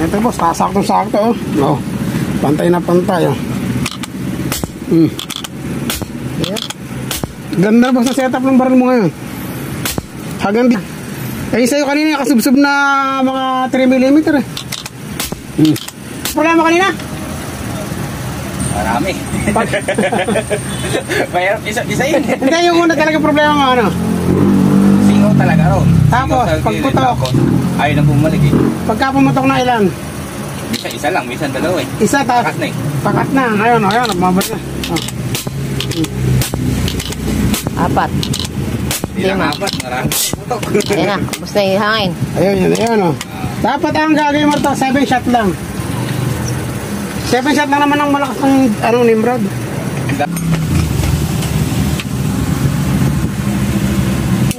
Ito boss, sasaktong-sakto oh. Oh. Pantay na pantay oh. Yeah. Ganda boss na setup ng baril mo ngayon. Hagang di. Eh sa'yo kanina kasubsob na mga 3mm eh. Problema kanina? Marami. Mahirap isa yun. Hindi, yung una talaga problema mo ano? Singaw talaga ron. Tapos, pagputok. Ayaw na bumalik eh. Pagka pumutok na ilan? Isa lang, minsan dalawa eh. Isa, tapos Pakat na eh. pakat na. Ayun, nagmabot na. Oh. 4. Hindi lang apat, marami putok. Ayan na, basta yung hangin. Ayun oh. Dapat ang gagawin mo ito, 7 shot lang. 7 shot lang naman ang malakas ng Nimrod.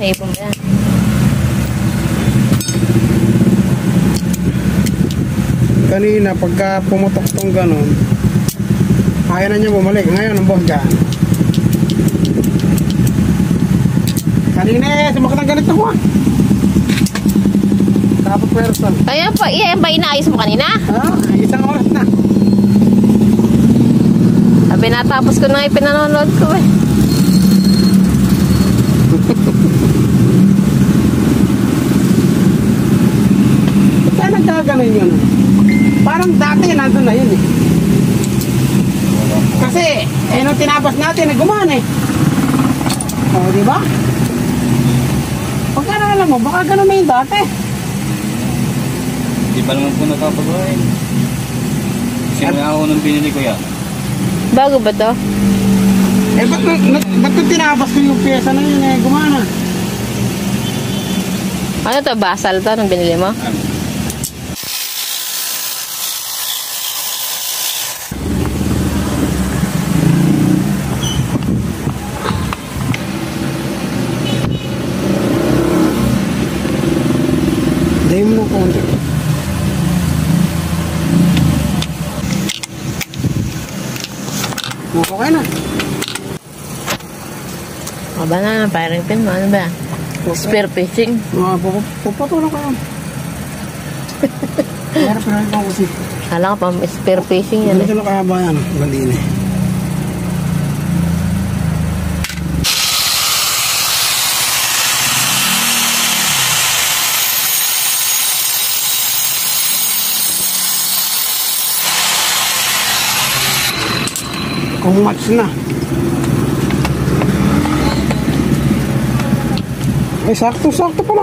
Naipon ba yan? Kanina, pagka pumutok tong ganun, kaya na niya bumalik. Ngayon, ang boss dyan. Kanina sumakot ang ganito ko ah. Kapag person. Kaya pa, yan ba inaayos mo kanina? Ha? Isang oras na. Sabi natapos ko na ipinanonood ko eh. Kaya nagkaganon yun. Parang dati nandun na yun eh. Kasi, nung tinapos natin, gumana eh. O, diba? Pagka alam mo, baka ganun na yung dati. Hindi pa naman po nakapagawa eh. Simula ako nung binili ko yan. Bago ba to? Eh, ba't kung tinapos ko yung pyesa na yun eh, gumana? Ano to? Basal to nung binili mo? Dahil mo ng konti. Okay na. O ba na, firing pin mo? Ano ba? Spear fishing? Pupatulan ko yun. Meron pa rin ako kasi. Kala ko pa, spear fishing yan eh. Hindi sila kahaba yan. Gandini. Kung match na. Ay, sakto-sakto pala.